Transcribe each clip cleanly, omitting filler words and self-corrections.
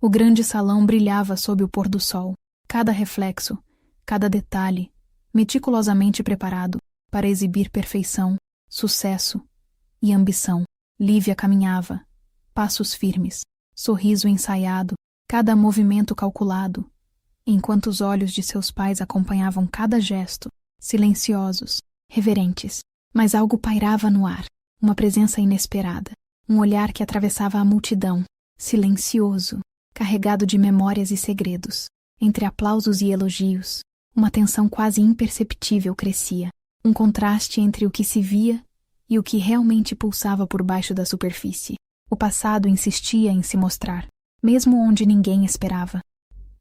O grande salão brilhava sob o pôr do sol, cada reflexo, cada detalhe, meticulosamente preparado para exibir perfeição, sucesso e ambição. Lívia caminhava, passos firmes, sorriso ensaiado, cada movimento calculado, enquanto os olhos de seus pais acompanhavam cada gesto, silenciosos, reverentes. Mas algo pairava no ar, uma presença inesperada, um olhar que atravessava a multidão, silencioso, carregado de memórias e segredos. Entre aplausos e elogios, uma tensão quase imperceptível crescia, um contraste entre o que se via e o que realmente pulsava por baixo da superfície. O passado insistia em se mostrar, mesmo onde ninguém esperava.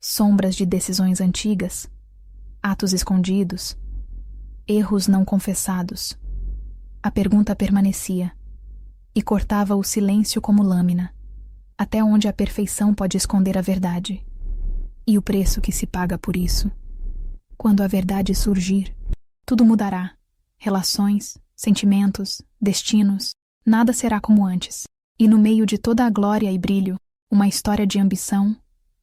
Sombras de decisões antigas, atos escondidos, erros não confessados. A pergunta permanecia, e cortava o silêncio como lâmina, até onde a perfeição pode esconder a verdade. E o preço que se paga por isso. Quando a verdade surgir, tudo mudará. Relações, sentimentos, destinos, nada será como antes. E no meio de toda a glória e brilho, uma história de ambição,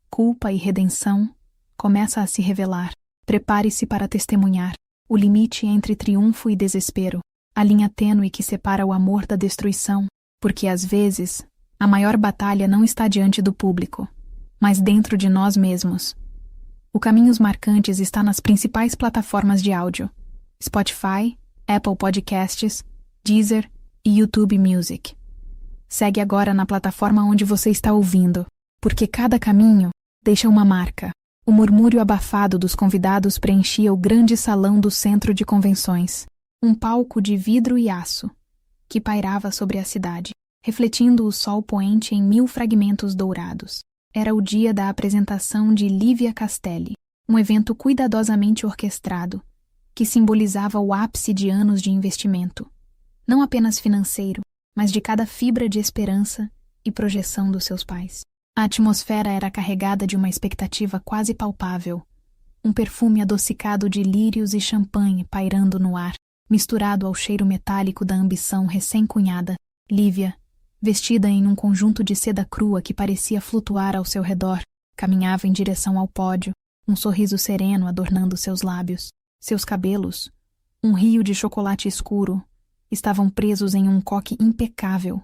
culpa e redenção começa a se revelar. Prepare-se para testemunhar o limite entre triunfo e desespero, a linha tênue que separa o amor da destruição, porque às vezes a maior batalha não está diante do público, mas dentro de nós mesmos. O Caminhos Marcantes está nas principais plataformas de áudio: Spotify, Apple Podcasts, Deezer e YouTube Music. Segue agora na plataforma onde você está ouvindo, porque cada caminho deixa uma marca. O murmúrio abafado dos convidados preenchia o grande salão do centro de convenções, um palco de vidro e aço, que pairava sobre a cidade, refletindo o sol poente em 1000 fragmentos dourados. Era o dia da apresentação de Lívia Castelli, um evento cuidadosamente orquestrado, que simbolizava o ápice de anos de investimento, não apenas financeiro, mas de cada fibra de esperança e projeção dos seus pais. A atmosfera era carregada de uma expectativa quase palpável, um perfume adocicado de lírios e champanhe pairando no ar, misturado ao cheiro metálico da ambição recém-cunhada. Lívia, vestida em um conjunto de seda crua que parecia flutuar ao seu redor, caminhava em direção ao pódio, um sorriso sereno adornando seus lábios. Seus cabelos, um rio de chocolate escuro, estavam presos em um coque impecável,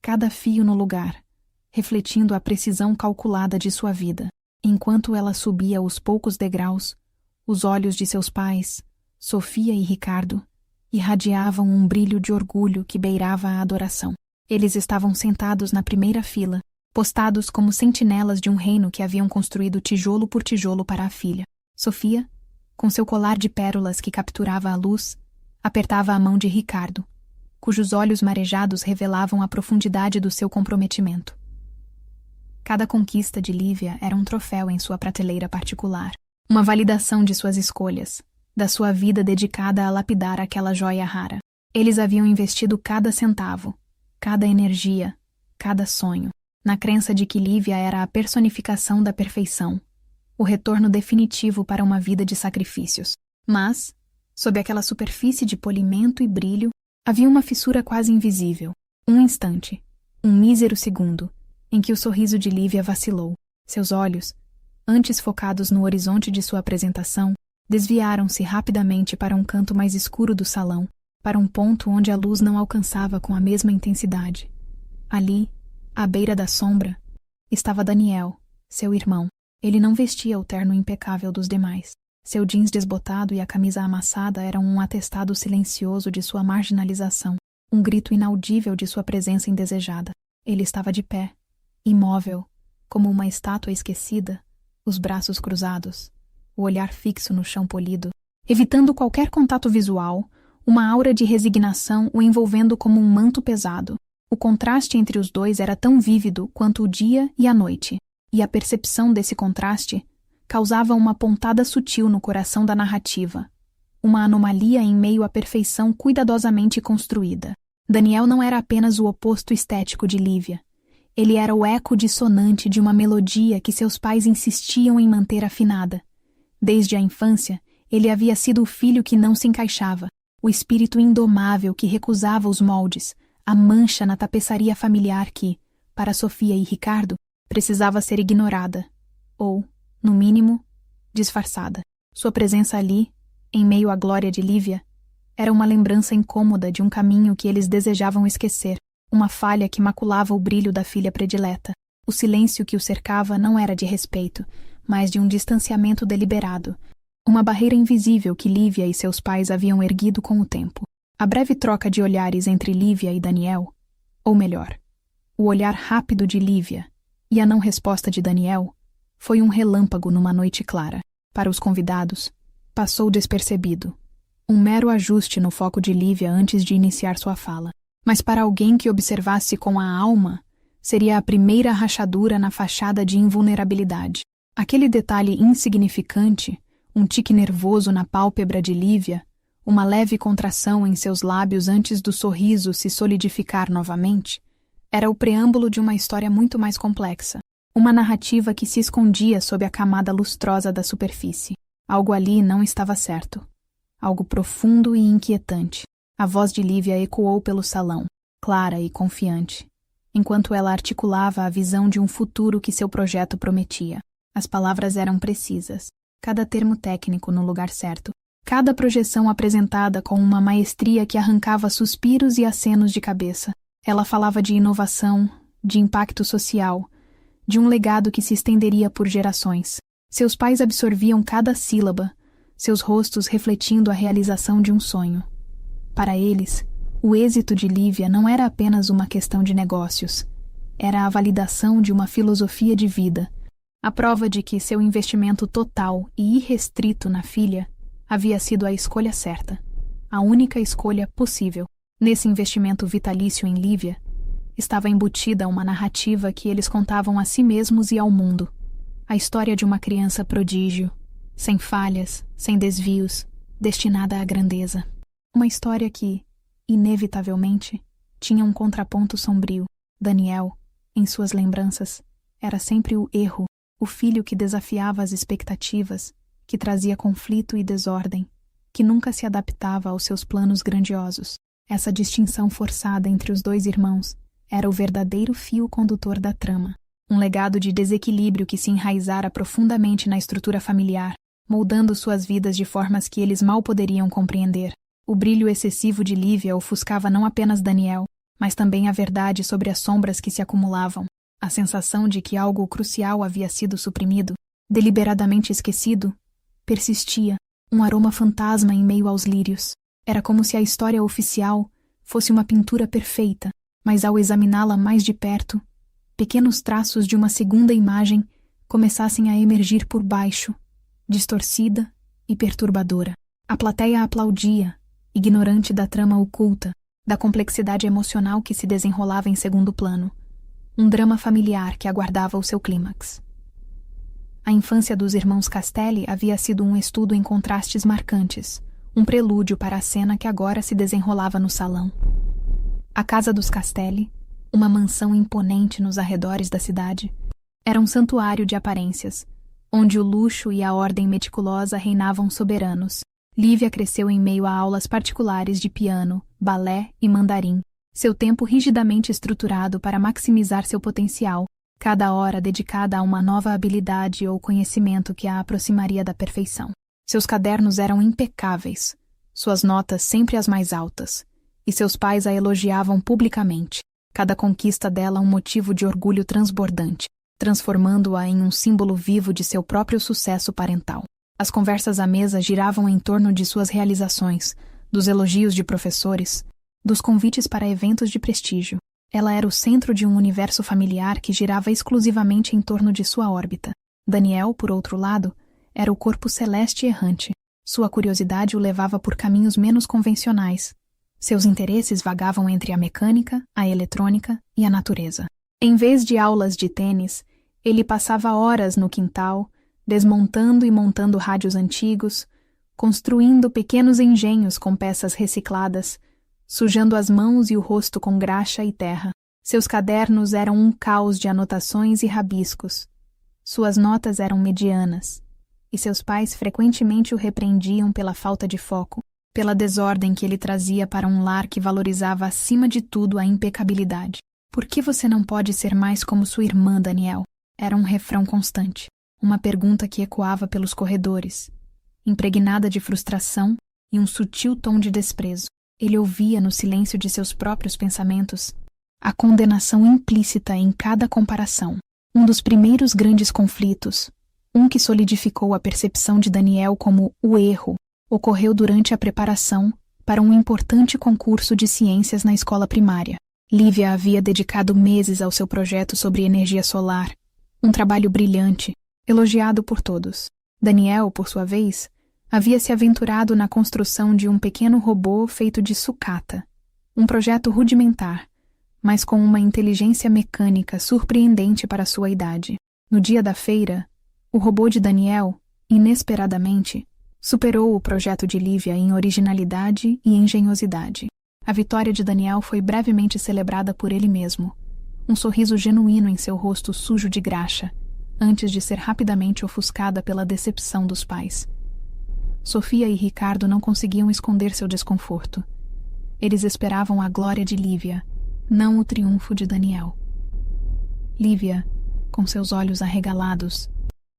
cada fio no lugar, refletindo a precisão calculada de sua vida. Enquanto ela subia os poucos degraus, os olhos de seus pais, Sofia e Ricardo, irradiavam um brilho de orgulho que beirava a adoração. Eles estavam sentados na primeira fila, postados como sentinelas de um reino que haviam construído tijolo por tijolo para a filha. Sofia, com seu colar de pérolas que capturava a luz, apertava a mão de Ricardo, cujos olhos marejados revelavam a profundidade do seu comprometimento. Cada conquista de Lívia era um troféu em sua prateleira particular, uma validação de suas escolhas, da sua vida dedicada a lapidar aquela joia rara. Eles haviam investido cada centavo, cada energia, cada sonho, na crença de que Lívia era a personificação da perfeição, o retorno definitivo para uma vida de sacrifícios. Mas, sob aquela superfície de polimento e brilho, havia uma fissura quase invisível. Um instante, um mísero segundo, em que o sorriso de Lívia vacilou. Seus olhos, antes focados no horizonte de sua apresentação, desviaram-se rapidamente para um canto mais escuro do salão, para um ponto onde a luz não alcançava com a mesma intensidade. Ali, à beira da sombra, estava Daniel, seu irmão. Ele não vestia o terno impecável dos demais. Seu jeans desbotado e a camisa amassada eram um atestado silencioso de sua marginalização, um grito inaudível de sua presença indesejada. Ele estava de pé, imóvel, como uma estátua esquecida, os braços cruzados, o olhar fixo no chão polido, evitando qualquer contato visual, uma aura de resignação o envolvendo como um manto pesado. O contraste entre os dois era tão vívido quanto o dia e a noite, e a percepção desse contraste causava uma pontada sutil no coração da narrativa, uma anomalia em meio à perfeição cuidadosamente construída. Daniel não era apenas o oposto estético de Lívia. Ele era o eco dissonante de uma melodia que seus pais insistiam em manter afinada. Desde a infância, ele havia sido o filho que não se encaixava, o espírito indomável que recusava os moldes, a mancha na tapeçaria familiar que, para Sofia e Ricardo, precisava ser ignorada, ou, no mínimo, disfarçada. Sua presença ali, em meio à glória de Lívia, era uma lembrança incômoda de um caminho que eles desejavam esquecer, uma falha que maculava o brilho da filha predileta. O silêncio que o cercava não era de respeito, mas de um distanciamento deliberado, uma barreira invisível que Lívia e seus pais haviam erguido com o tempo. A breve troca de olhares entre Lívia e Daniel, ou melhor, o olhar rápido de Lívia e a não resposta de Daniel, foi um relâmpago numa noite clara. Para os convidados, passou despercebido. Um mero ajuste no foco de Lívia antes de iniciar sua fala. Mas para alguém que observasse com a alma, seria a primeira rachadura na fachada de invulnerabilidade. Aquele detalhe insignificante, um tique nervoso na pálpebra de Lívia, uma leve contração em seus lábios antes do sorriso se solidificar novamente, era o preâmbulo de uma história muito mais complexa. Uma narrativa que se escondia sob a camada lustrosa da superfície. Algo ali não estava certo. Algo profundo e inquietante. A voz de Lívia ecoou pelo salão, clara e confiante, enquanto ela articulava a visão de um futuro que seu projeto prometia. As palavras eram precisas, cada termo técnico no lugar certo, cada projeção apresentada com uma maestria que arrancava suspiros e acenos de cabeça. Ela falava de inovação, de impacto social, de um legado que se estenderia por gerações. Seus pais absorviam cada sílaba, seus rostos refletindo a realização de um sonho. Para eles, o êxito de Lívia não era apenas uma questão de negócios, era a validação de uma filosofia de vida, a prova de que seu investimento total e irrestrito na filha havia sido a escolha certa, a única escolha possível. Nesse investimento vitalício em Lívia, estava embutida uma narrativa que eles contavam a si mesmos e ao mundo. A história de uma criança prodígio, sem falhas, sem desvios, destinada à grandeza. Uma história que, inevitavelmente, tinha um contraponto sombrio. Daniel, em suas lembranças, era sempre o erro, o filho que desafiava as expectativas, que trazia conflito e desordem, que nunca se adaptava aos seus planos grandiosos. Essa distinção forçada entre os dois irmãos era o verdadeiro fio condutor da trama, um legado de desequilíbrio que se enraizara profundamente na estrutura familiar, moldando suas vidas de formas que eles mal poderiam compreender. O brilho excessivo de Lívia ofuscava não apenas Daniel, mas também a verdade sobre as sombras que se acumulavam, a sensação de que algo crucial havia sido suprimido, deliberadamente esquecido, persistia, um aroma fantasma em meio aos lírios. Era como se a história oficial fosse uma pintura perfeita, mas ao examiná-la mais de perto, pequenos traços de uma segunda imagem começassem a emergir por baixo, distorcida e perturbadora. A plateia aplaudia, ignorante da trama oculta, da complexidade emocional que se desenrolava em segundo plano. Um drama familiar que aguardava o seu clímax. A infância dos irmãos Castelli havia sido um estudo em contrastes marcantes, um prelúdio para a cena que agora se desenrolava no salão. A casa dos Castelli, uma mansão imponente nos arredores da cidade, era um santuário de aparências, onde o luxo e a ordem meticulosa reinavam soberanos. Lívia cresceu em meio a aulas particulares de piano, balé e mandarim, seu tempo rigidamente estruturado para maximizar seu potencial, cada hora dedicada a uma nova habilidade ou conhecimento que a aproximaria da perfeição. Seus cadernos eram impecáveis, suas notas sempre as mais altas, e seus pais a elogiavam publicamente, cada conquista dela um motivo de orgulho transbordante, transformando-a em um símbolo vivo de seu próprio sucesso parental. As conversas à mesa giravam em torno de suas realizações, dos elogios de professores, dos convites para eventos de prestígio. Ela era o centro de um universo familiar que girava exclusivamente em torno de sua órbita. Daniel, por outro lado, era o corpo celeste errante. Sua curiosidade o levava por caminhos menos convencionais. Seus interesses vagavam entre a mecânica, a eletrônica e a natureza. Em vez de aulas de tênis, ele passava horas no quintal, desmontando e montando rádios antigos, construindo pequenos engenhos com peças recicladas, sujando as mãos e o rosto com graxa e terra. Seus cadernos eram um caos de anotações e rabiscos. Suas notas eram medianas, e seus pais frequentemente o repreendiam pela falta de foco, pela desordem que ele trazia para um lar que valorizava acima de tudo a impecabilidade. Por que você não pode ser mais como sua irmã, Daniel? Era um refrão constante, uma pergunta que ecoava pelos corredores, impregnada de frustração e um sutil tom de desprezo. Ele ouvia no silêncio de seus próprios pensamentos a condenação implícita em cada comparação. Um dos primeiros grandes conflitos, um que solidificou a percepção de Daniel como o erro, ocorreu durante a preparação para um importante concurso de ciências na escola primária. Lívia havia dedicado meses ao seu projeto sobre energia solar, um trabalho brilhante, elogiado por todos. Daniel, por sua vez, havia se aventurado na construção de um pequeno robô feito de sucata, um projeto rudimentar, mas com uma inteligência mecânica surpreendente para sua idade. No dia da feira, o robô de Daniel, inesperadamente, superou o projeto de Lívia em originalidade e engenhosidade. A vitória de Daniel foi brevemente celebrada por ele mesmo, um sorriso genuíno em seu rosto sujo de graxa, antes de ser rapidamente ofuscada pela decepção dos pais. Sofia e Ricardo não conseguiam esconder seu desconforto. Eles esperavam a glória de Lívia, não o triunfo de Daniel. Lívia, com seus olhos arregalados,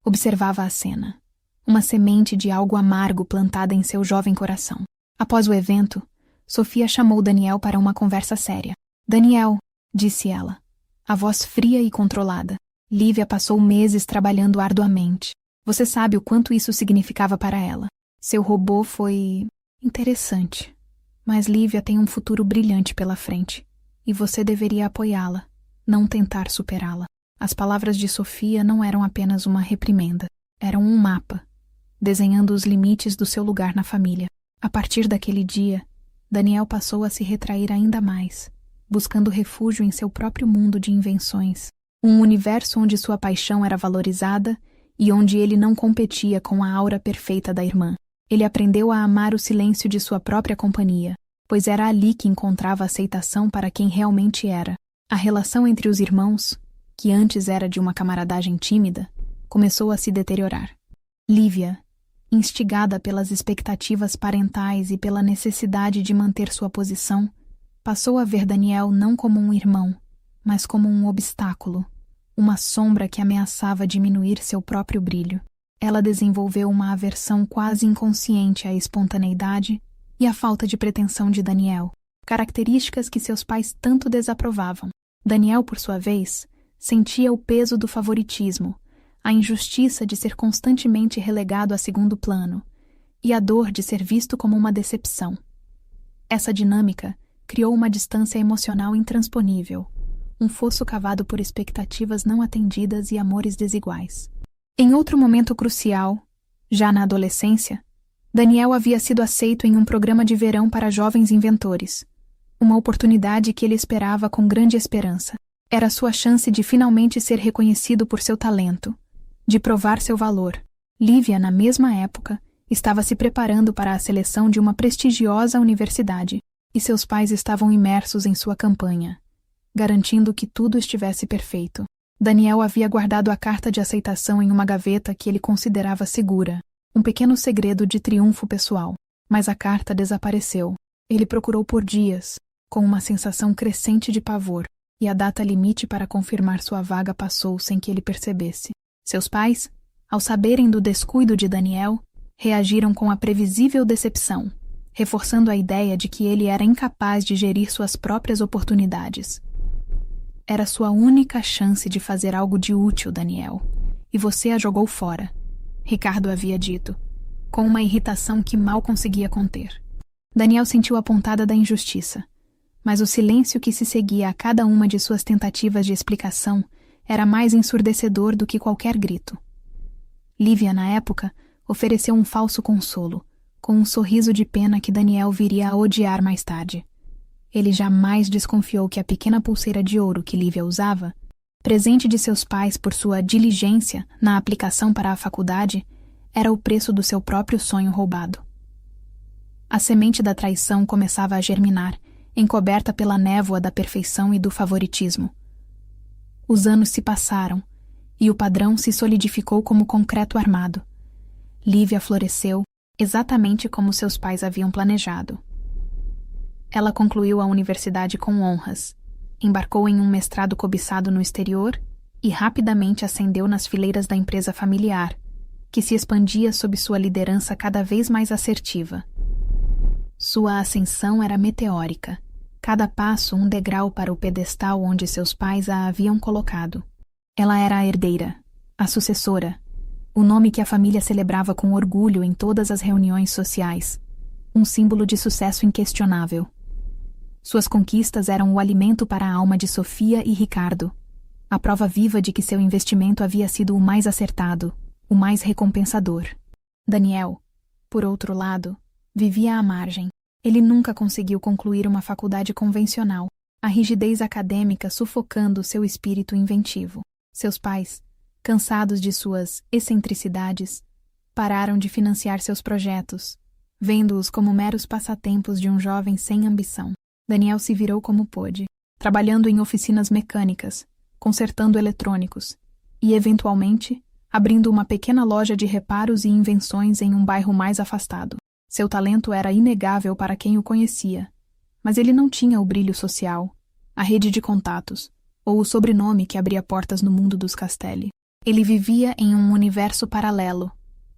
observava a cena, uma semente de algo amargo plantada em seu jovem coração. Após o evento, Sofia chamou Daniel para uma conversa séria. Daniel, disse ela, a voz fria e controlada. Lívia passou meses trabalhando arduamente. Você sabe o quanto isso significava para ela. Seu robô foi interessante, mas Lívia tem um futuro brilhante pela frente, e você deveria apoiá-la, não tentar superá-la. As palavras de Sofia não eram apenas uma reprimenda, eram um mapa, desenhando os limites do seu lugar na família. A partir daquele dia, Daniel passou a se retrair ainda mais, buscando refúgio em seu próprio mundo de invenções, um universo onde sua paixão era valorizada e onde ele não competia com a aura perfeita da irmã. Ele aprendeu a amar o silêncio de sua própria companhia, pois era ali que encontrava aceitação para quem realmente era. A relação entre os irmãos, que antes era de uma camaradagem tímida, começou a se deteriorar. Lívia, instigada pelas expectativas parentais e pela necessidade de manter sua posição, passou a ver Daniel não como um irmão, mas como um obstáculo, uma sombra que ameaçava diminuir seu próprio brilho. Ela desenvolveu uma aversão quase inconsciente à espontaneidade e à falta de pretensão de Daniel, características que seus pais tanto desaprovavam. Daniel, por sua vez, sentia o peso do favoritismo, a injustiça de ser constantemente relegado a segundo plano e a dor de ser visto como uma decepção. Essa dinâmica criou uma distância emocional intransponível, um fosso cavado por expectativas não atendidas e amores desiguais. Em outro momento crucial, já na adolescência, Daniel havia sido aceito em um programa de verão para jovens inventores, uma oportunidade que ele esperava com grande esperança. Era sua chance de finalmente ser reconhecido por seu talento, de provar seu valor. Lívia, na mesma época, estava se preparando para a seleção de uma prestigiosa universidade, e seus pais estavam imersos em sua campanha, garantindo que tudo estivesse perfeito. Daniel havia guardado a carta de aceitação em uma gaveta que ele considerava segura, um pequeno segredo de triunfo pessoal. Mas a carta desapareceu. Ele procurou por dias, com uma sensação crescente de pavor, e a data limite para confirmar sua vaga passou sem que ele percebesse. Seus pais, ao saberem do descuido de Daniel, reagiram com a previsível decepção, reforçando a ideia de que ele era incapaz de gerir suas próprias oportunidades. Era sua única chance de fazer algo de útil, Daniel, e você a jogou fora, Ricardo havia dito, com uma irritação que mal conseguia conter. Daniel sentiu a pontada da injustiça, mas o silêncio que se seguia a cada uma de suas tentativas de explicação era mais ensurdecedor do que qualquer grito. Lívia, na época, ofereceu um falso consolo, com um sorriso de pena que Daniel viria a odiar mais tarde. Ele jamais desconfiou que a pequena pulseira de ouro que Lívia usava, presente de seus pais por sua diligência na aplicação para a faculdade, era o preço do seu próprio sonho roubado. A semente da traição começava a germinar, encoberta pela névoa da perfeição e do favoritismo. Os anos se passaram, e o padrão se solidificou como concreto armado. Lívia floresceu, exatamente como seus pais haviam planejado. Ela concluiu a universidade com honras, embarcou em um mestrado cobiçado no exterior e rapidamente ascendeu nas fileiras da empresa familiar, que se expandia sob sua liderança cada vez mais assertiva. Sua ascensão era meteórica, cada passo um degrau para o pedestal onde seus pais a haviam colocado. Ela era a herdeira, a sucessora, o nome que a família celebrava com orgulho em todas as reuniões sociais, um símbolo de sucesso inquestionável. Suas conquistas eram o alimento para a alma de Sofia e Ricardo, a prova viva de que seu investimento havia sido o mais acertado, o mais recompensador. Daniel, por outro lado, vivia à margem. Ele nunca conseguiu concluir uma faculdade convencional, a rigidez acadêmica sufocando seu espírito inventivo. Seus pais, cansados de suas excentricidades, pararam de financiar seus projetos, vendo-os como meros passatempos de um jovem sem ambição. Daniel se virou como pôde, trabalhando em oficinas mecânicas, consertando eletrônicos e, eventualmente, abrindo uma pequena loja de reparos e invenções em um bairro mais afastado. Seu talento era inegável para quem o conhecia, mas ele não tinha o brilho social, a rede de contatos ou o sobrenome que abria portas no mundo dos Castelli. Ele vivia em um universo paralelo,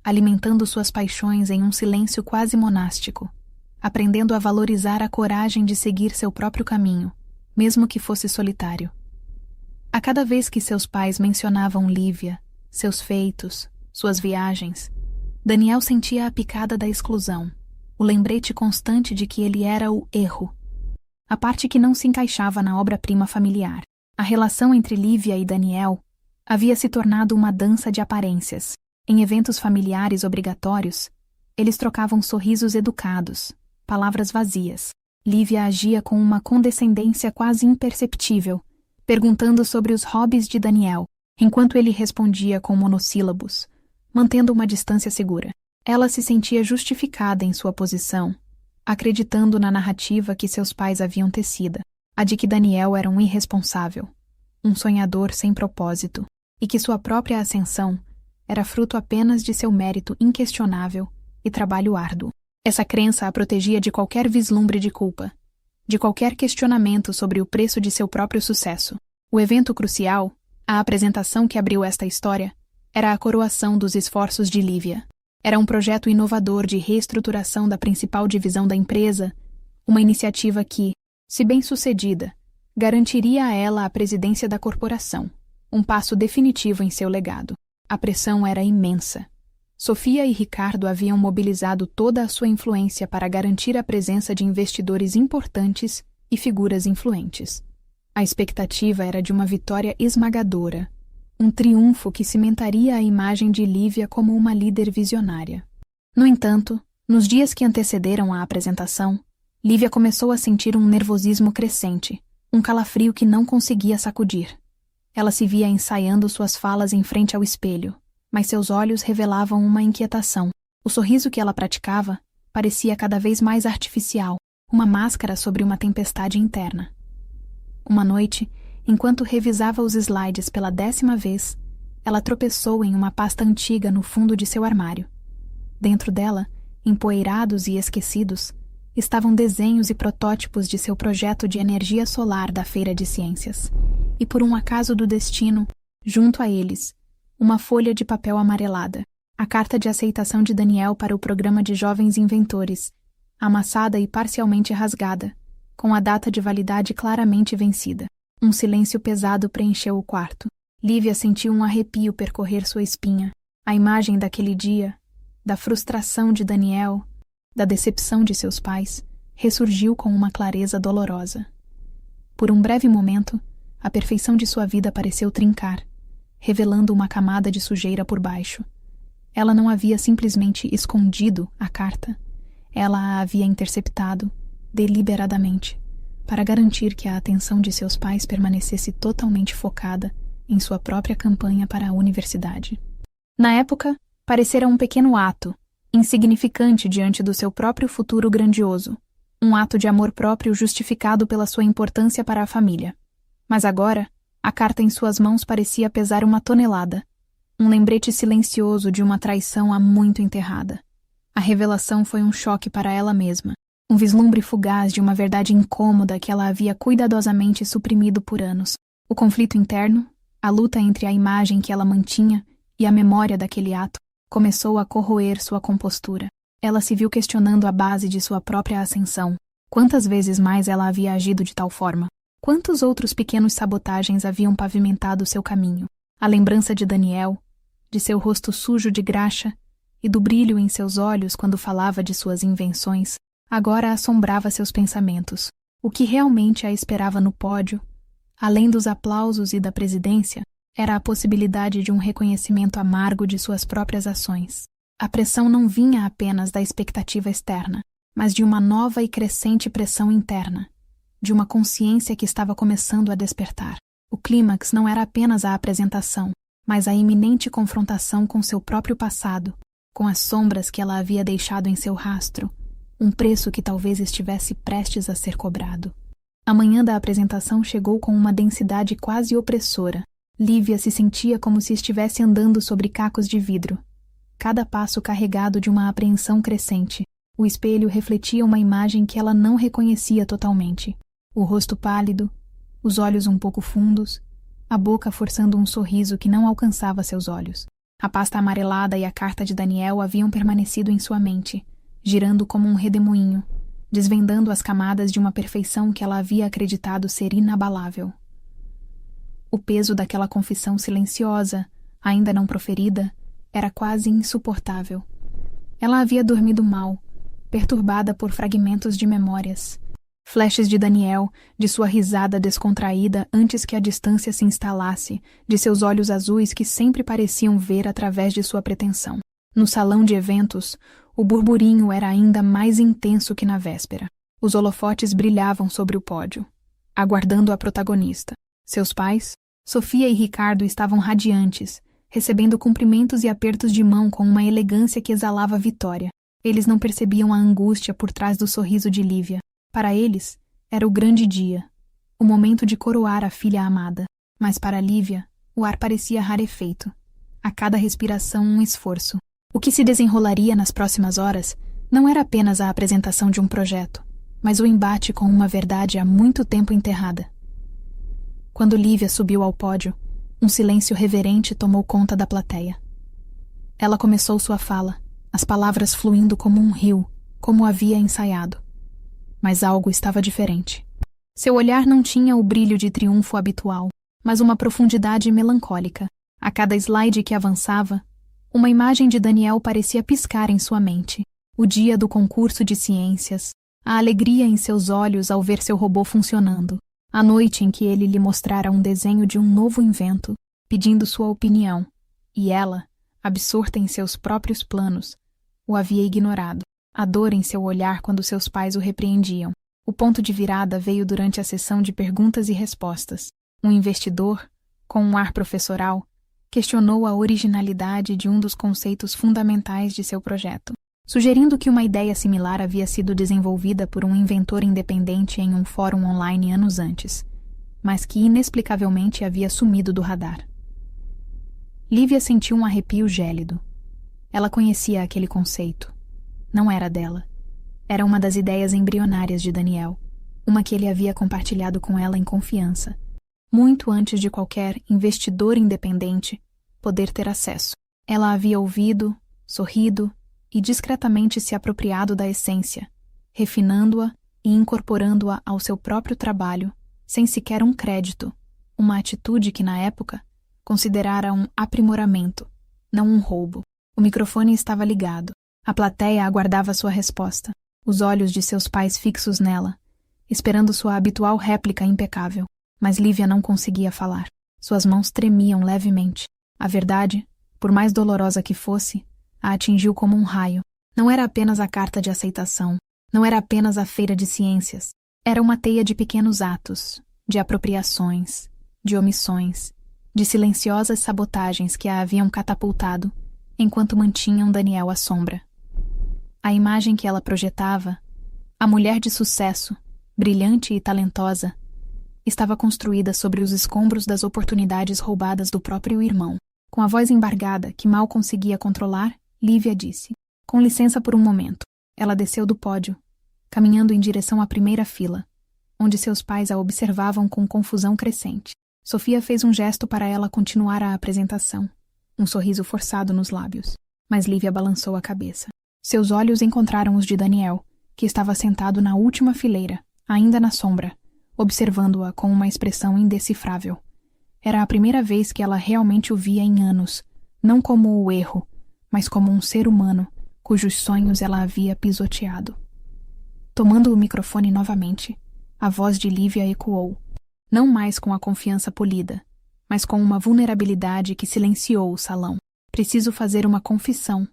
alimentando suas paixões em um silêncio quase monástico, aprendendo a valorizar a coragem de seguir seu próprio caminho, mesmo que fosse solitário. A cada vez que seus pais mencionavam Lívia, seus feitos, suas viagens, Daniel sentia a picada da exclusão, o lembrete constante de que ele era o erro, a parte que não se encaixava na obra-prima familiar. A relação entre Lívia e Daniel havia se tornado uma dança de aparências. Em eventos familiares obrigatórios, eles trocavam sorrisos educados, palavras vazias. Lívia agia com uma condescendência quase imperceptível, perguntando sobre os hobbies de Daniel, enquanto ele respondia com monossílabos, mantendo uma distância segura. Ela se sentia justificada em sua posição, acreditando na narrativa que seus pais haviam tecida, a de que Daniel era um irresponsável, um sonhador sem propósito, e que sua própria ascensão era fruto apenas de seu mérito inquestionável e trabalho árduo. Essa crença a protegia de qualquer vislumbre de culpa, de qualquer questionamento sobre o preço de seu próprio sucesso. O evento crucial, a apresentação que abriu esta história, era a coroação dos esforços de Lívia. Era um projeto inovador de reestruturação da principal divisão da empresa, uma iniciativa que, se bem-sucedida, garantiria a ela a presidência da corporação, um passo definitivo em seu legado. A pressão era imensa. Sofia e Ricardo haviam mobilizado toda a sua influência para garantir a presença de investidores importantes e figuras influentes. A expectativa era de uma vitória esmagadora, um triunfo que cimentaria a imagem de Lívia como uma líder visionária. No entanto, nos dias que antecederam a apresentação, Lívia começou a sentir um nervosismo crescente, um calafrio que não conseguia sacudir. Ela se via ensaiando suas falas em frente ao espelho, mas seus olhos revelavam uma inquietação. O sorriso que ela praticava parecia cada vez mais artificial, uma máscara sobre uma tempestade interna. Uma noite, enquanto revisava os slides pela 10ª vez, ela tropeçou em uma pasta antiga no fundo de seu armário. Dentro dela, empoeirados e esquecidos, estavam desenhos e protótipos de seu projeto de energia solar da Feira de Ciências. E por um acaso do destino, junto a eles, uma folha de papel amarelada, a carta de aceitação de Daniel para o programa de jovens inventores, amassada e parcialmente rasgada, com a data de validade claramente vencida. Um silêncio pesado preencheu o quarto. Lívia sentiu um arrepio percorrer sua espinha. A imagem daquele dia, da frustração de Daniel, da decepção de seus pais, ressurgiu com uma clareza dolorosa. Por um breve momento, a perfeição de sua vida pareceu trincar, revelando uma camada de sujeira por baixo. Ela não havia simplesmente escondido a carta. Ela a havia interceptado, deliberadamente, para garantir que a atenção de seus pais permanecesse totalmente focada em sua própria campanha para a universidade. Na época, parecera um pequeno ato, insignificante diante do seu próprio futuro grandioso, um ato de amor próprio justificado pela sua importância para a família. Mas agora, a carta em suas mãos parecia pesar uma tonelada, um lembrete silencioso de uma traição há muito enterrada. A revelação foi um choque para ela mesma, um vislumbre fugaz de uma verdade incômoda que ela havia cuidadosamente suprimido por anos. O conflito interno, A luta entre a imagem que ela mantinha e a memória daquele ato começou a corroer sua compostura. Ela se viu questionando a base de sua própria ascensão. Quantas vezes mais ela havia agido de tal forma? Quantos outros pequenos sabotagens haviam pavimentado seu caminho? A lembrança de Daniel, de seu rosto sujo de graxa e do brilho em seus olhos quando falava de suas invenções, agora assombrava seus pensamentos. O que realmente a esperava no pódio, além dos aplausos e da presidência, era a possibilidade de um reconhecimento amargo de suas próprias ações. A pressão não vinha apenas da expectativa externa, mas de uma nova e crescente pressão interna, de uma consciência que estava começando a despertar. O clímax não era apenas a apresentação, mas a iminente confrontação com seu próprio passado, com as sombras que ela havia deixado em seu rastro, um preço que talvez estivesse prestes a ser cobrado. A manhã da apresentação chegou com uma densidade quase opressora. Lívia se sentia como se estivesse andando sobre cacos de vidro, cada passo carregado de uma apreensão crescente. O espelho refletia uma imagem que ela não reconhecia totalmente. O rosto pálido, os olhos um pouco fundos, a boca forçando um sorriso que não alcançava seus olhos. A pasta amarelada e a carta de Daniel haviam permanecido em sua mente, girando como um redemoinho, desvendando as camadas de uma perfeição que ela havia acreditado ser inabalável. O peso daquela confissão silenciosa, ainda não proferida, era quase insuportável. Ela havia dormido mal, perturbada por fragmentos de memórias. Flashes de Daniel, de sua risada descontraída antes que a distância se instalasse, de seus olhos azuis que sempre pareciam ver através de sua pretensão. No salão de eventos, o burburinho era ainda mais intenso que na véspera. Os holofotes brilhavam sobre o pódio, aguardando a protagonista. Seus pais, Sofia e Ricardo, estavam radiantes, recebendo cumprimentos e apertos de mão com uma elegância que exalava vitória. Eles não percebiam a angústia por trás do sorriso de Lívia. Para eles, era o grande dia, o momento de coroar a filha amada. Mas para Lívia, o ar parecia rarefeito. A cada respiração um esforço. O que se desenrolaria nas próximas horas não era apenas a apresentação de um projeto, mas o embate com uma verdade há muito tempo enterrada. Quando Lívia subiu ao pódio, um silêncio reverente tomou conta da plateia. Ela começou sua fala, as palavras fluindo como um rio, como havia ensaiado. Mas algo estava diferente. Seu olhar não tinha o brilho de triunfo habitual, mas uma profundidade melancólica. A cada slide que avançava, uma imagem de Daniel parecia piscar em sua mente. O dia do concurso de ciências, a alegria em seus olhos ao ver seu robô funcionando, a noite em que ele lhe mostrara um desenho de um novo invento, pedindo sua opinião, e ela, absorta em seus próprios planos, o havia ignorado. A dor em seu olhar quando seus pais o repreendiam. O ponto de virada veio durante a sessão de perguntas e respostas. Um investidor, com um ar professoral, questionou a originalidade de um dos conceitos fundamentais de seu projeto, sugerindo que uma ideia similar havia sido desenvolvida por um inventor independente em um fórum online anos antes, mas que inexplicavelmente havia sumido do radar. Lívia sentiu um arrepio gélido. Ela conhecia aquele conceito. Não era dela. Era uma das ideias embrionárias de Daniel, uma que ele havia compartilhado com ela em confiança, muito antes de qualquer investidor independente poder ter acesso. Ela havia ouvido, sorrido e discretamente se apropriado da essência, refinando-a e incorporando-a ao seu próprio trabalho, sem sequer um crédito, uma atitude que, na época, considerara um aprimoramento, não um roubo. O microfone estava ligado. A plateia aguardava sua resposta, os olhos de seus pais fixos nela, esperando sua habitual réplica impecável. Mas Lívia não conseguia falar. Suas mãos tremiam levemente. A verdade, por mais dolorosa que fosse, a atingiu como um raio. Não era apenas a carta de aceitação, não era apenas a feira de ciências. Era uma teia de pequenos atos, de apropriações, de omissões, de silenciosas sabotagens que a haviam catapultado, enquanto mantinham Daniel à sombra. A imagem que ela projetava, a mulher de sucesso, brilhante e talentosa, estava construída sobre os escombros das oportunidades roubadas do próprio irmão. Com a voz embargada, que mal conseguia controlar, Lívia disse: "Com licença por um momento." Ela desceu do pódio, caminhando em direção à primeira fila, onde seus pais a observavam com confusão crescente. Sofia fez um gesto para ela continuar a apresentação, um sorriso forçado nos lábios, mas Lívia balançou a cabeça. Seus olhos encontraram os de Daniel, que estava sentado na última fileira, ainda na sombra, observando-a com uma expressão indecifrável. Era a primeira vez que ela realmente o via em anos, não como o erro, mas como um ser humano, cujos sonhos ela havia pisoteado. Tomando o microfone novamente, a voz de Lívia ecoou, não mais com a confiança polida, mas com uma vulnerabilidade que silenciou o salão. Preciso fazer uma confissão,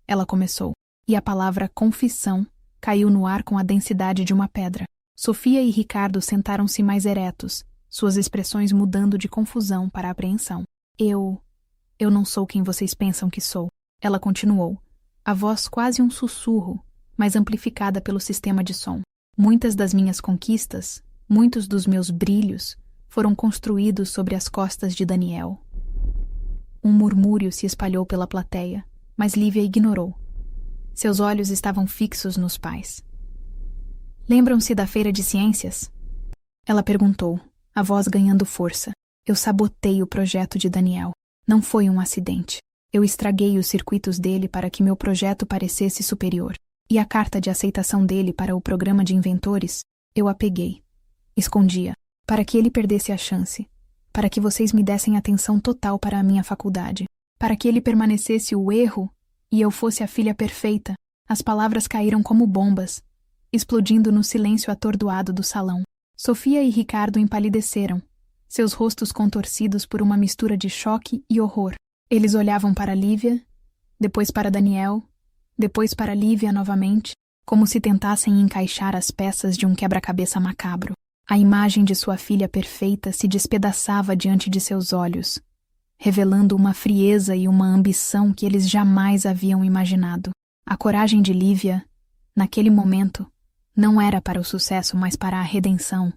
ela começou, e a palavra confissão caiu no ar com a densidade de uma pedra. Sofia e Ricardo sentaram-se mais eretos, suas expressões mudando de confusão para apreensão. Eu não sou quem vocês pensam que sou, ela continuou, a voz quase um sussurro, mas amplificada pelo sistema de som. Muitas das minhas conquistas, muitos dos meus brilhos, foram construídos sobre as costas de Daniel. Um murmúrio se espalhou pela plateia, mas Lívia ignorou. Seus olhos estavam fixos nos pais. Lembram-se da feira de ciências? Ela perguntou, a voz ganhando força. Eu sabotei o projeto de Daniel. Não foi um acidente. Eu estraguei os circuitos dele para que meu projeto parecesse superior. E a carta de aceitação dele para o programa de inventores, eu a peguei. Escondia, para que ele perdesse a chance. Para que vocês me dessem atenção total para a minha faculdade. Para que ele permanecesse o erro e eu fosse a filha perfeita. As palavras caíram como bombas, explodindo no silêncio atordoado do salão. Sofia e Ricardo empalideceram, seus rostos contorcidos por uma mistura de choque e horror. Eles olhavam para Lívia, depois para Daniel, depois para Lívia novamente, como se tentassem encaixar as peças de um quebra-cabeça macabro. A imagem de sua filha perfeita se despedaçava diante de seus olhos, revelando uma frieza e uma ambição que eles jamais haviam imaginado. A coragem de Lívia, naquele momento, não era para o sucesso, mas para a redenção,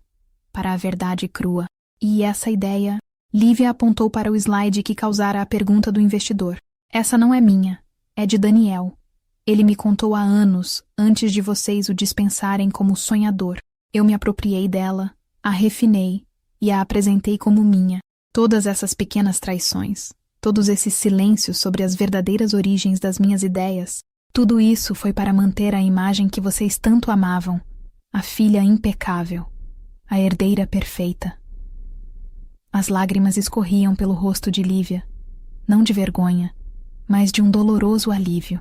para a verdade crua. E essa ideia, Lívia apontou para o slide que causara a pergunta do investidor. Essa não é minha, é de Daniel. Ele me contou há anos, antes de vocês o dispensarem como sonhador. Eu me apropriei dela, a refinei e a apresentei como minha. Todas essas pequenas traições, todos esses silêncios sobre as verdadeiras origens das minhas ideias, tudo isso foi para manter a imagem que vocês tanto amavam, a filha impecável, a herdeira perfeita. As lágrimas escorriam pelo rosto de Lívia, não de vergonha, mas de um doloroso alívio.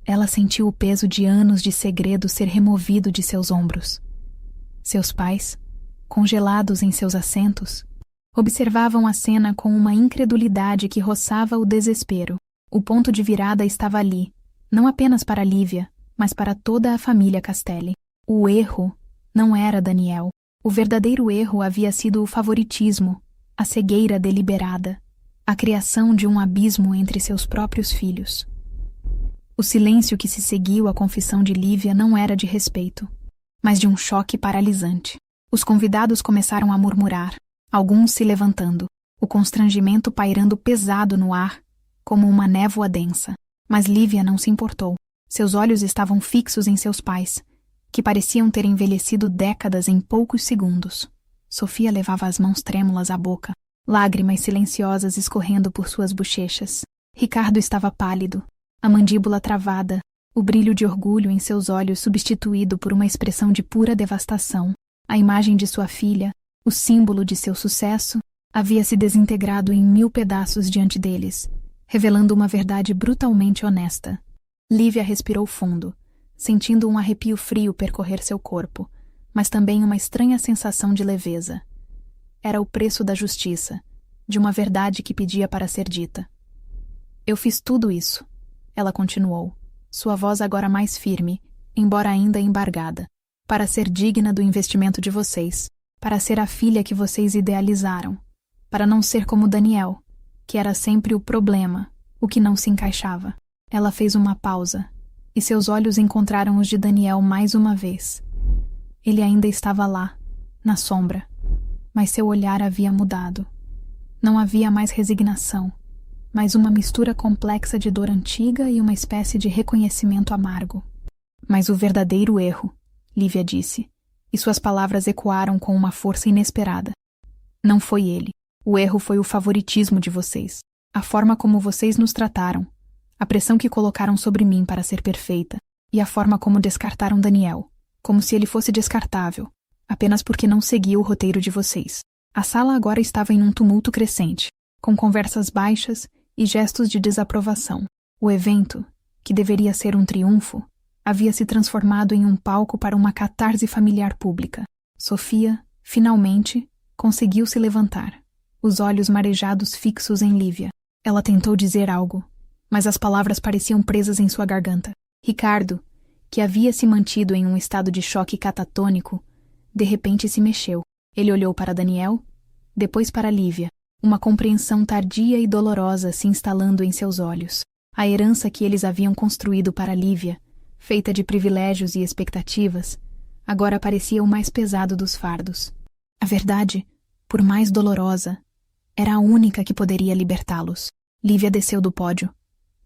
Ela sentiu o peso de anos de segredo ser removido de seus ombros. Seus pais, congelados em seus assentos, observavam a cena com uma incredulidade que roçava o desespero. O ponto de virada estava ali, não apenas para Lívia, mas para toda a família Castelli. O erro não era Daniel. O verdadeiro erro havia sido o favoritismo, a cegueira deliberada, a criação de um abismo entre seus próprios filhos. O silêncio que se seguiu à confissão de Lívia não era de respeito, mas de um choque paralisante. Os convidados começaram a murmurar, alguns se levantando, o constrangimento pairando pesado no ar, como uma névoa densa. Mas Lívia não se importou. Seus olhos estavam fixos em seus pais, que pareciam ter envelhecido décadas em poucos segundos. Sofia levava as mãos trêmulas à boca, lágrimas silenciosas escorrendo por suas bochechas. Ricardo estava pálido, a mandíbula travada, o brilho de orgulho em seus olhos substituído por uma expressão de pura devastação. A imagem de sua filha, o símbolo de seu sucesso, havia se desintegrado em 1000 pedaços diante deles, revelando uma verdade brutalmente honesta. Lívia respirou fundo, sentindo um arrepio frio percorrer seu corpo, mas também uma estranha sensação de leveza. Era o preço da justiça, de uma verdade que pedia para ser dita. Eu fiz tudo isso, ela continuou, sua voz agora mais firme, embora ainda embargada, para ser digna do investimento de vocês, para ser a filha que vocês idealizaram, para não ser como Daniel, que era sempre o problema, o que não se encaixava. Ela fez uma pausa, e seus olhos encontraram os de Daniel mais uma vez. Ele ainda estava lá, na sombra, mas seu olhar havia mudado. Não havia mais resignação, mas uma mistura complexa de dor antiga e uma espécie de reconhecimento amargo. Mas o verdadeiro erro, Lívia disse, e suas palavras ecoaram com uma força inesperada. Não foi ele. O erro foi o favoritismo de vocês. A forma como vocês nos trataram. A pressão que colocaram sobre mim para ser perfeita. E a forma como descartaram Daniel. Como se ele fosse descartável. Apenas porque não seguia o roteiro de vocês. A sala agora estava em um tumulto crescente. Com conversas baixas e gestos de desaprovação. O evento, que deveria ser um triunfo, havia se transformado em um palco para uma catarse familiar pública. Sofia, finalmente, conseguiu se levantar, os olhos marejados fixos em Lívia. Ela tentou dizer algo, mas as palavras pareciam presas em sua garganta. Ricardo, que havia se mantido em um estado de choque catatônico, de repente se mexeu. Ele olhou para Daniel, depois para Lívia, uma compreensão tardia e dolorosa se instalando em seus olhos. A herança que eles haviam construído para Lívia, feita de privilégios e expectativas, agora parecia o mais pesado dos fardos. A verdade, por mais dolorosa, era a única que poderia libertá-los. Lívia desceu do pódio,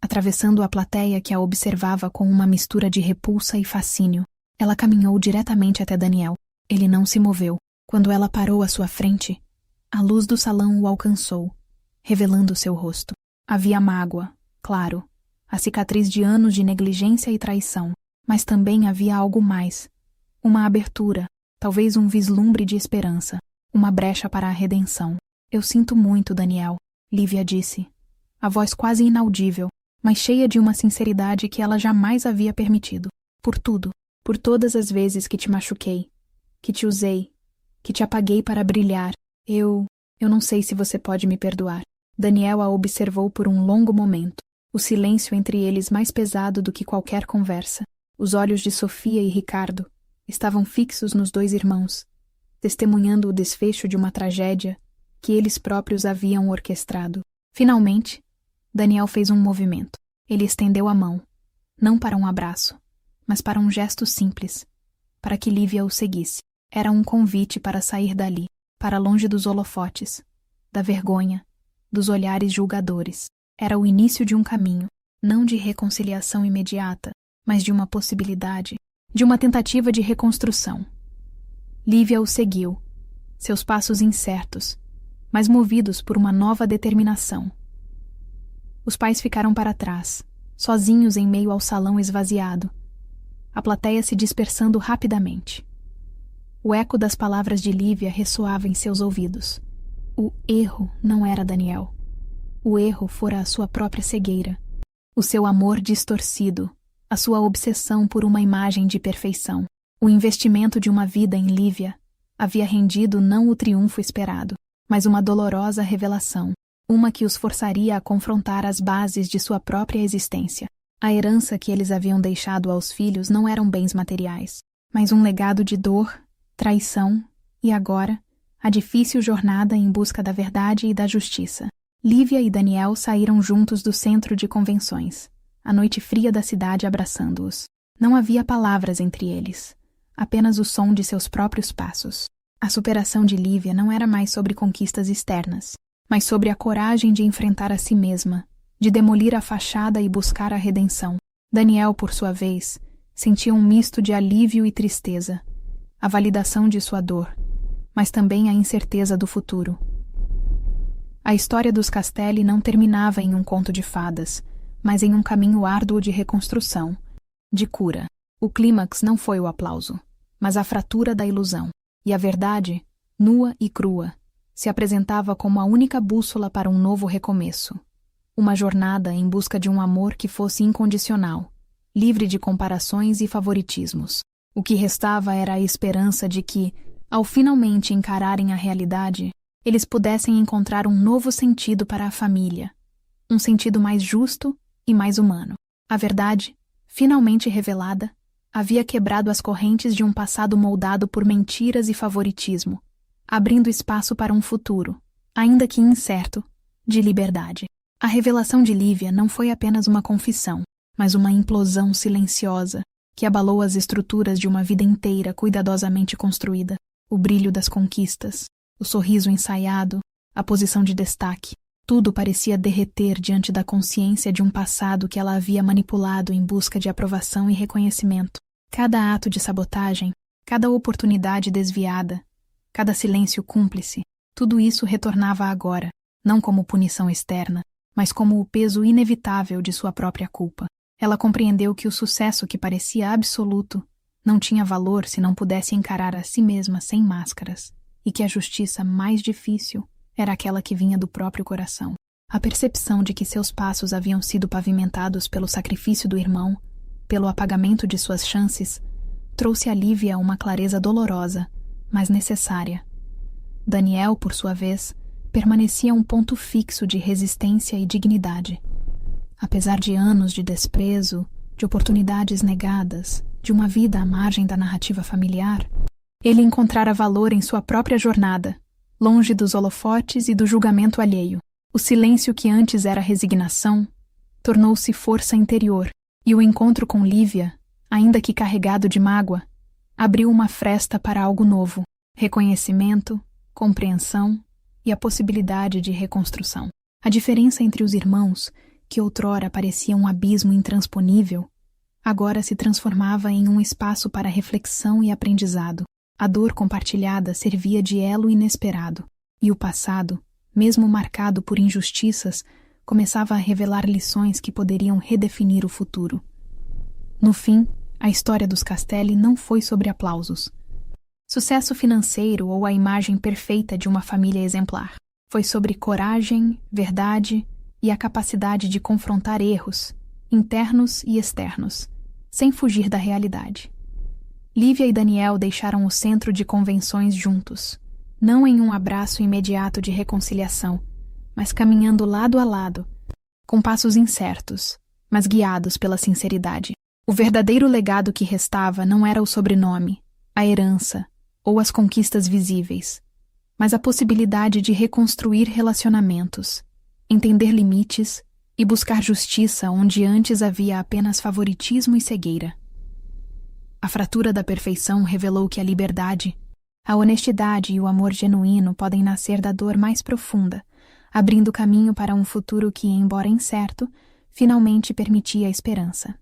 atravessando a plateia que a observava com uma mistura de repulsa e fascínio. Ela caminhou diretamente até Daniel. Ele não se moveu. Quando ela parou à sua frente, a luz do salão o alcançou, revelando seu rosto. Havia mágoa, claro, a cicatriz de anos de negligência e traição, mas também havia algo mais. Uma abertura, talvez um vislumbre de esperança, uma brecha para a redenção. Eu sinto muito, Daniel, Lívia disse, a voz quase inaudível, mas cheia de uma sinceridade que ela jamais havia permitido. Por tudo, por todas as vezes que te machuquei, que te usei, que te apaguei para brilhar. Eu não sei se você pode me perdoar. Daniel a observou por um longo momento, o silêncio entre eles mais pesado do que qualquer conversa. Os olhos de Sofia e Ricardo estavam fixos nos dois irmãos, testemunhando o desfecho de uma tragédia que eles próprios haviam orquestrado. Finalmente, Daniel fez um movimento. Ele estendeu a mão, não para um abraço, mas para um gesto simples, para que Lívia o seguisse. Era um convite para sair dali, para longe dos holofotes, da vergonha, dos olhares julgadores. Era o início de um caminho, não de reconciliação imediata, mas de uma possibilidade, de uma tentativa de reconstrução. Lívia o seguiu, seus passos incertos, mas movidos por uma nova determinação. Os pais ficaram para trás, sozinhos em meio ao salão esvaziado, a plateia se dispersando rapidamente. O eco das palavras de Lívia ressoava em seus ouvidos. O erro não era Daniel. O erro fora a sua própria cegueira, o seu amor distorcido, a sua obsessão por uma imagem de perfeição. O investimento de uma vida em Lívia havia rendido não o triunfo esperado, mas uma dolorosa revelação, uma que os forçaria a confrontar as bases de sua própria existência. A herança que eles haviam deixado aos filhos não eram bens materiais, mas um legado de dor, traição e, agora, a difícil jornada em busca da verdade e da justiça. Lívia e Daniel saíram juntos do centro de convenções, a noite fria da cidade abraçando-os. Não havia palavras entre eles, apenas o som de seus próprios passos. A superação de Lívia não era mais sobre conquistas externas, mas sobre a coragem de enfrentar a si mesma, de demolir a fachada e buscar a redenção. Daniel, por sua vez, sentia um misto de alívio e tristeza, a validação de sua dor, mas também a incerteza do futuro. A história dos Castelli não terminava em um conto de fadas, mas em um caminho árduo de reconstrução, de cura. O clímax não foi o aplauso, mas a fratura da ilusão. E a verdade, nua e crua, se apresentava como a única bússola para um novo recomeço. Uma jornada em busca de um amor que fosse incondicional, livre de comparações e favoritismos. O que restava era a esperança de que, ao finalmente encararem a realidade, eles pudessem encontrar um novo sentido para a família, um sentido mais justo e mais humano. A verdade, finalmente revelada, havia quebrado as correntes de um passado moldado por mentiras e favoritismo, abrindo espaço para um futuro, ainda que incerto, de liberdade. A revelação de Lívia não foi apenas uma confissão, mas uma implosão silenciosa que abalou as estruturas de uma vida inteira cuidadosamente construída. O brilho das conquistas, o sorriso ensaiado, a posição de destaque, tudo parecia derreter diante da consciência de um passado que ela havia manipulado em busca de aprovação e reconhecimento. Cada ato de sabotagem, cada oportunidade desviada, cada silêncio cúmplice, Tudo isso retornava agora, não como punição externa, mas como o peso inevitável de sua própria culpa. Ela compreendeu que o sucesso que parecia absoluto não tinha valor se não pudesse encarar a si mesma sem máscaras, e que a justiça mais difícil era aquela que vinha do próprio coração. A percepção de que seus passos haviam sido pavimentados pelo sacrifício do irmão, pelo apagamento de suas chances, trouxe a Lívia uma clareza dolorosa, mas necessária. Daniel, por sua vez, permanecia um ponto fixo de resistência e dignidade. Apesar de anos de desprezo, de oportunidades negadas, de uma vida à margem da narrativa familiar, ele encontrara valor em sua própria jornada, longe dos holofotes e do julgamento alheio. O silêncio que antes era resignação tornou-se força interior, e o encontro com Lívia, ainda que carregado de mágoa, abriu uma fresta para algo novo: reconhecimento, compreensão e a possibilidade de reconstrução. A diferença entre os irmãos, que outrora parecia um abismo intransponível, agora se transformava em um espaço para reflexão e aprendizado. A dor compartilhada servia de elo inesperado, e o passado, mesmo marcado por injustiças, começava a revelar lições que poderiam redefinir o futuro. No fim, a história dos Castelli não foi sobre aplausos. Sucesso financeiro ou a imagem perfeita de uma família exemplar. Foi sobre coragem, verdade e a capacidade de confrontar erros, internos e externos, sem fugir da realidade. Lívia e Daniel deixaram o centro de convenções juntos, não em um abraço imediato de reconciliação, mas caminhando lado a lado, com passos incertos, mas guiados pela sinceridade. O verdadeiro legado que restava não era o sobrenome, a herança ou as conquistas visíveis, mas a possibilidade de reconstruir relacionamentos, entender limites e buscar justiça onde antes havia apenas favoritismo e cegueira. A fratura da perfeição revelou que a liberdade, a honestidade e o amor genuíno podem nascer da dor mais profunda, abrindo caminho para um futuro que, embora incerto, finalmente permitia a esperança.